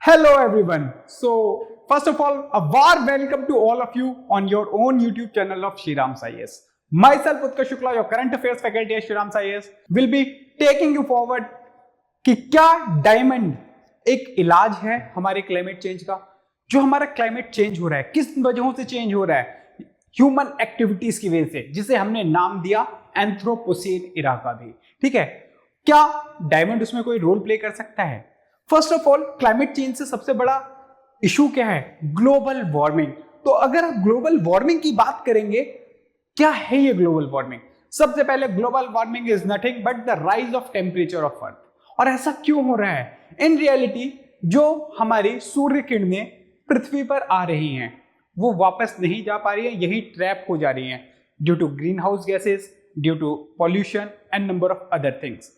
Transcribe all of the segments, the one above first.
Hello everyone. So first of all, a warm welcome to all of you on your own YouTube channel of Shriram IAS. Myself Utkarsh Shukla, your current affairs faculty at Shriram IAS, will be taking you forward कि क्या diamond एक इलाज है हमारे climate change का। जो हमारा climate change हो रहा है किस वजहों से चेंज हो रहा है, ह्यूमन एक्टिविटीज की वजह से, जिसे हमने नाम दिया एंथ्रोपोसेन इरा का भी। ठीक है, क्या डायमंड उसमें कोई रोल प्ले कर सकता है? First of all, climate change से सबसे बड़ा इशू क्या है? Global warming. तो अगर आप ग्लोबल वार्मिंग की बात करेंगे, क्या है ये ग्लोबल वार्मिंग? सबसे पहले global warming is nothing but the rise of temperature of earth. और ऐसा क्यों हो रहा है? इन रियलिटी जो हमारी सूर्य किरणें पृथ्वी पर आ रही हैं वो वापस नहीं जा पा रही है, यही ट्रैप हो जा रही हैं due to greenhouse gases, due to pollution and number of other things.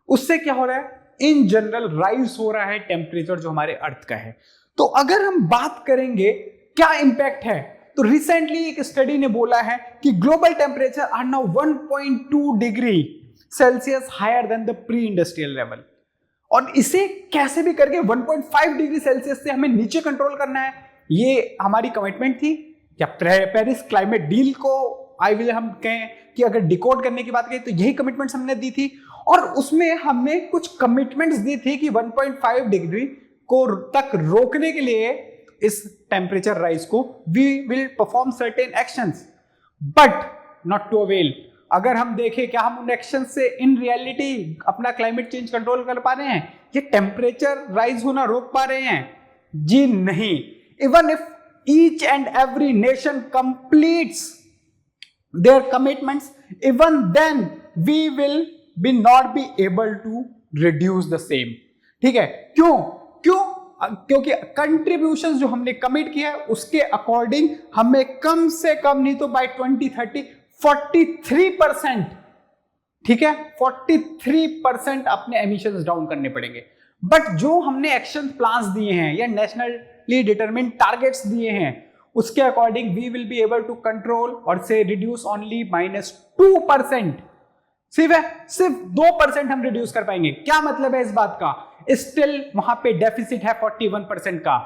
उससे क्या हो रहा है? इन जनरल राइज हो रहा है टेम्परेचर जो हमारे अर्थ का है। तो अगर हम बात करेंगे क्या इंपैक्ट है, तो रिसेंटली एक स्टडी ने बोला है कि global temperature are now 1.2 degree Celsius higher than the pre industrial level. और इसे कैसे भी करके 1.5 डिग्री सेल्सियस से हमें नीचे कंट्रोल करना है। ये हमारी कमिटमेंट थी क्या पेरिस क्लाइमेट डील को हम कहें कि अगर डिकोड करने की बात करें तो यही कमिटमेंट्स हमने दी थी। और उसमें हमने कुछ कमिटमेंट्स दी थी कि 1.5 डिग्री को तक रोकने के लिए इस टेम्परेचर राइज को we will perform certain actions but not to avail. अगर हम देखें क्या हम उन एक्शन से इन रियलिटी अपना क्लाइमेट चेंज कंट्रोल कर पा रहे हैं? ये टेम्परेचर राइज होना रोक पा रहे हैं? जी नहीं। Even if each and every nation completes their commitments, even then we will not be able to reduce the same। ठीक है, क्योंकि कंट्रीब्यूशंस जो हमने कमिट किया है उसके अकॉर्डिंग हमें कम से कम नहीं तो बाय 2030 43%, ठीक है, 43% अपने एमिशंस डाउन करने पड़ेंगे। बट जो हमने एक्शन प्लान्स दिए हैं या नेशनली डिटरमिन्ड टारगेट्स दिए हैं उसके according we will be able to control और से रिड्यूस ओनली -2%। सिर्फ 2% हम रिड्यूस कर पाएंगे। क्या मतलब है इस बात का? स्टिल वहां पे डेफिसिट है 41% का।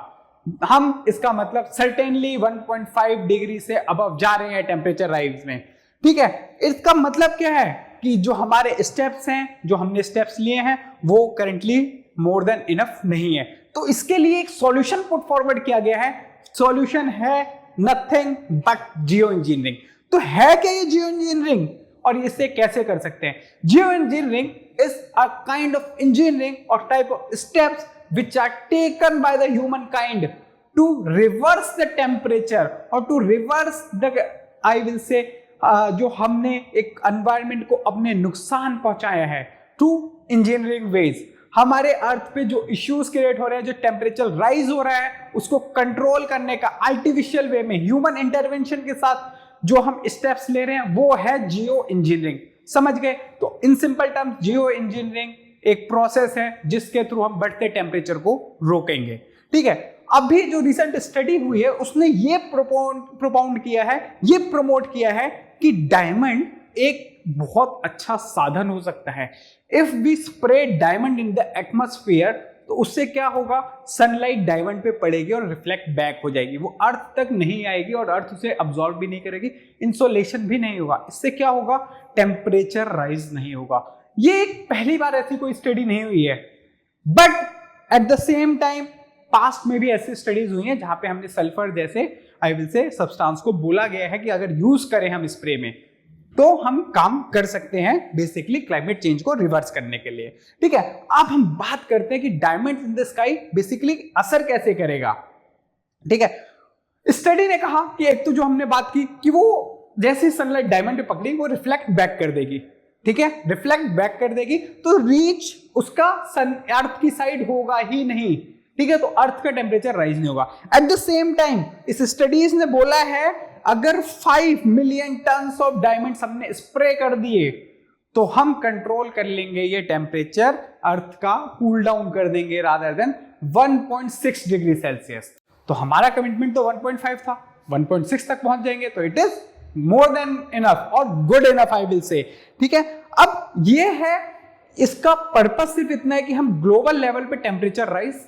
हम इसका मतलब सर्टेनली 1.5 डिग्री से अबव जा रहे हैं टेम्परेचर राइज में। ठीक है, इसका मतलब क्या है कि जो हमारे स्टेप्स हैं, जो हमने स्टेप्स लिए हैं वो करंटली मोर देन इनफ नहीं है। तो इसके लिए एक सॉल्यूशन पुट फॉरवर्ड किया गया है। सॉल्यूशन है नथिंग बट जियो इंजीनियरिंग। तो है क्या ये जियो इंजीनियरिंग और इसे कैसे कर सकते हैं? Geo engineering is a kind of engineering और type of steps which are taken by the humankind to reverse the temperature और to reverse the I will say जो हमने एक एनवायरमेंट को अपने नुकसान पहुंचाया है टू इंजीनियरिंग वेज। हमारे अर्थ पे जो इश्यूज क्रिएट हो रहे हैं, जो टेम्परेचर राइज हो रहा है उसको कंट्रोल करने का आर्टिफिशियल वे में ह्यूमन इंटरवेंशन के साथ जो हम स्टेप्स ले रहे हैं वो है जियो इंजीनियरिंग। समझ गए? तो in simple terms Jio engineering एक प्रोसेस है जिसके थ्रू हम बढ़ते टेम्परेचर को रोकेंगे। ठीक है, अभी जो रिसेंट स्टडी हुई है उसने ये प्रोपाउंड किया है, ये प्रमोट किया है कि डायमंड एक बहुत अच्छा साधन हो सकता है। If we spray diamond in the atmosphere तो उससे क्या होगा? सनलाइट डायमंड पे पड़ेगी और रिफ्लेक्ट बैक हो जाएगी, वो अर्थ तक नहीं आएगी और अर्थ उसे अब्सॉर्ब भी नहीं करेगी, इंसोलेशन भी नहीं होगा। इससे क्या होगा? टेम्परेचर राइज नहीं होगा। ये पहली बार ऐसी कोई स्टडी नहीं हुई है, but at the same time past में भी ऐसी स्टडीज हुई हैं जहां पे हमने सल्फर जैसे आई विल से सब्सटेंस को बोला गया है कि अगर यूज करें हम स्प्रे में तो हम काम कर सकते हैं बेसिकली क्लाइमेट चेंज को रिवर्स करने के लिए। ठीक है, अब हम बात करते हैं कि diamond in the sky basically असर कैसे करेगा। ठीक है, स्टडी ने कहा कि एक तो जो हमने बात की कि वो जैसे सनलाइट डायमंड पे पकड़ेगी वो रिफ्लेक्ट बैक कर देगी। ठीक है, रिफ्लेक्ट बैक कर देगी तो रीच उसका सन अर्थ की साइड होगा ही नहीं। ठीक है, तो अर्थ का टेम्परेचर राइज नहीं होगा। एट द सेम टाइम इस स्टडीज ने बोला है अगर 5 मिलियन टन्स ऑफ डायमंड्स हमने स्प्रे कर दिए तो हम कंट्रोल कर लेंगे ये टेम्परेचर, अर्थ का कूल डाउन कर देंगे रादर देन 1.6 डिग्री सेल्सियस। तो हमारा कमिटमेंट तो 1.5 था, 1.6 तक पहुंच जाएंगे तो it is more than enough और good enough I will say. ठीक है, अब ये है, इसका पर्पस सिर्फ इतना है कि हम ग्लोबल लेवल पे टेम्परेचर राइज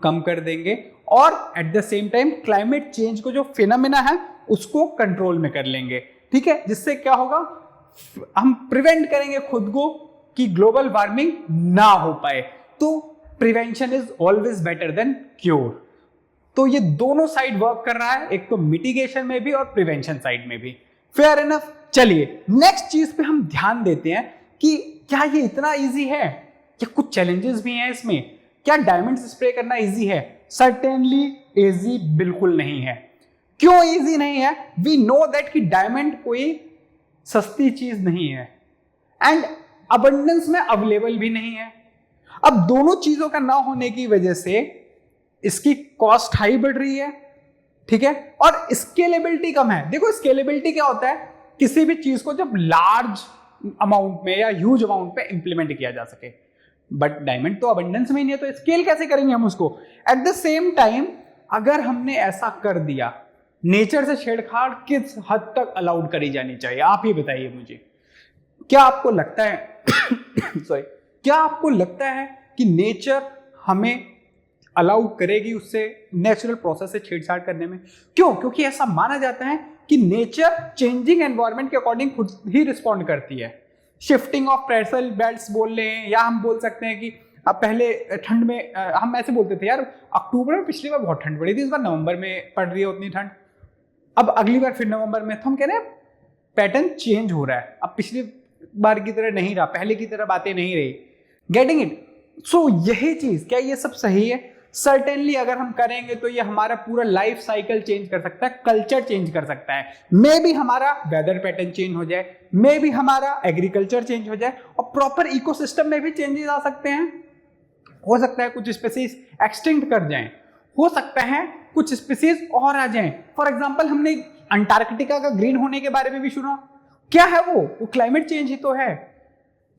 कम कर देंगे और eight the same time climate change को जो फिनोमेना है उसको कंट्रोल में कर लेंगे, ठीक है। जिससे क्या होगा, हम प्रिवेंट करेंगे खुद को कि ग्लोबल वार्मिंग ना हो पाए। तो prevention is always better than cure. तो ये दोनों साइड वर्क कर रहा है, एक तो मिटिगेशन में भी और प्रिवेंशन साइड में भी। Fair enough. चलिए नेक्स्ट चीज पे हम ध्यान देते हैं कि क्या ये इतना इजी है, क्या कुछ चैलेंजेस भी हैं इसमें। क्या डायमंड स्प्रे करना इजी है? सर्टेनली इजी बिल्कुल नहीं है। क्यों इजी नहीं है? वी नो दैट कि डायमंड कोई सस्ती चीज नहीं है एंड अबंडेंस में अवेलेबल भी नहीं है। अब दोनों चीजों का ना होने की वजह से इसकी कॉस्ट हाई बढ़ रही है, ठीक है, और स्केलेबिलिटी कम है। देखो स्केलेबिलिटी क्या होता है, किसी भी चीज को जब लार्ज अमाउंट में या ह्यूज अमाउंट में इंप्लीमेंट किया जा सके, बट डायमंड तो अबंडेंस में ही नहीं है, तो स्केल कैसे करेंगे हम उसको। एट द सेम टाइम अगर हमने ऐसा कर दिया, नेचर से छेड़छाड़ किस हद तक अलाउड करी जानी चाहिए, आप ही बताइए मुझे। क्या आपको लगता है सॉरी, क्या आपको लगता है कि नेचर हमें अलाउ करेगी उससे नेचुरल प्रोसेस से छेड़छाड़ करने में? क्यों? क्योंकि ऐसा माना जाता है कि नेचर चेंजिंग एनवायरनमेंट के अकॉर्डिंग खुद ही रिस्पॉन्ड करती है। शिफ्टिंग ऑफ प्रेशर बेल्ट्स बोल रहे हैं, या हम बोल सकते हैं कि अब पहले ठंड में हम ऐसे बोलते थे यार अक्टूबर में पिछली बार बहुत ठंड पड़ी थी, इस बार नवंबर में पड़ रही है उतनी ठंड, अब अगली बार फिर नवंबर में। तो हम कह रहे हैं पैटर्न चेंज हो रहा है, अब पिछली बार की तरह नहीं रहा, पहले की तरह बातें नहीं रही। Getting it? सो यही चीज, क्या ये सब सही है? सर्टेनली अगर हम करेंगे तो ये हमारा पूरा लाइफ साइकिल चेंज कर सकता है, कल्चर चेंज कर सकता है। मे भी हमारा वेदर पैटर्न चेंज हो जाए, मे भी हमारा एग्रीकल्चर चेंज हो जाए, और प्रॉपर इकोसिस्टम में भी चेंजेस आ सकते हैं। हो सकता है कुछ स्पीसीज एक्सटिंक्ट कर जाएं, हो सकता है कुछ स्पीसीज और आ जाएं। फॉर एग्जांपल हमने अंटार्कटिका का ग्रीन होने के बारे में भी सुना। क्या है वो क्लाइमेट चेंज ही तो है।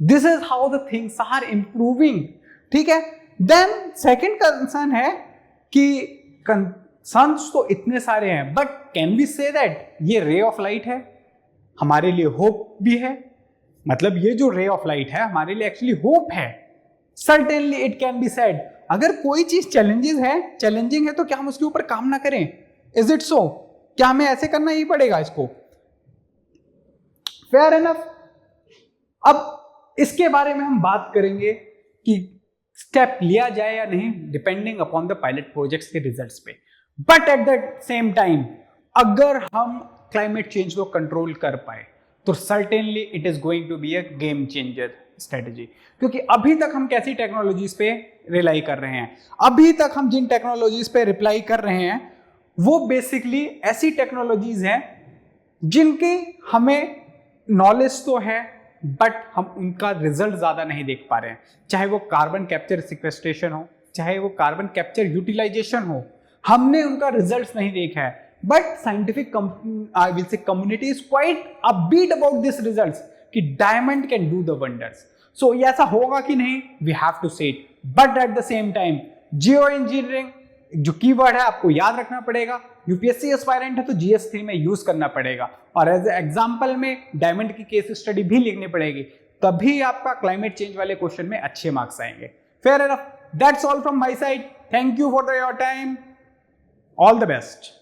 This is how the things are improving, ठीक है। देन सेकेंड कंसर्न है कि कंसर्न्स तो इतने सारे हैं, but can we say that ये रे ऑफ लाइट है, हमारे लिए होप भी है। मतलब ये जो रे ऑफ लाइट है हमारे लिए एक्चुअली होप है। Certainly it can be said. अगर कोई चीज चैलेंजिंग है तो क्या हम उसके ऊपर काम ना करें? Is it so? क्या हमें ऐसे करना ही पड़ेगा इसको? Fair enough. अब इसके बारे में हम बात करेंगे कि स्टेप लिया जाए या नहीं, depending upon the pilot projects के रिजल्ट्स पे। But at the same time अगर हम क्लाइमेट चेंज को कंट्रोल कर पाए तो certainly it is going to be a game changer strategy. क्योंकि अभी तक हम कैसी टेक्नोलॉजीज पे रिलाई कर रहे हैं, अभी तक हम जिन टेक्नोलॉजीज पे रिप्लाई कर रहे हैं वो बेसिकली ऐसी टेक्नोलॉजीज हैं जिनकी हमें नॉलेज तो है बट हम उनका रिजल्ट ज्यादा नहीं देख पा रहे हैं। चाहे वो कार्बन कैप्चर सिक्वेस्ट्रेशन हो, चाहे वो कार्बन कैप्चर यूटिलाइजेशन हो, हमने उनका रिजल्ट नहीं देखा है। But scientific community is quite upbeat about this results कि diamond can do the wonders. So ये ऐसा होगा कि नहीं, we have to say it. But at the same time geo engineering जो कीवर्ड है आपको याद रखना पड़ेगा। यूपीएससी एस्पायरेंट है तो जीएस3 में यूज करना पड़ेगा, और एज एग्जांपल में डायमंड की केस स्टडी भी लिखनी पड़ेगी, तभी आपका क्लाइमेट चेंज वाले क्वेश्चन में अच्छे मार्क्स आएंगे। Fair enough. That's all from my side. Thank you for your time. All the best.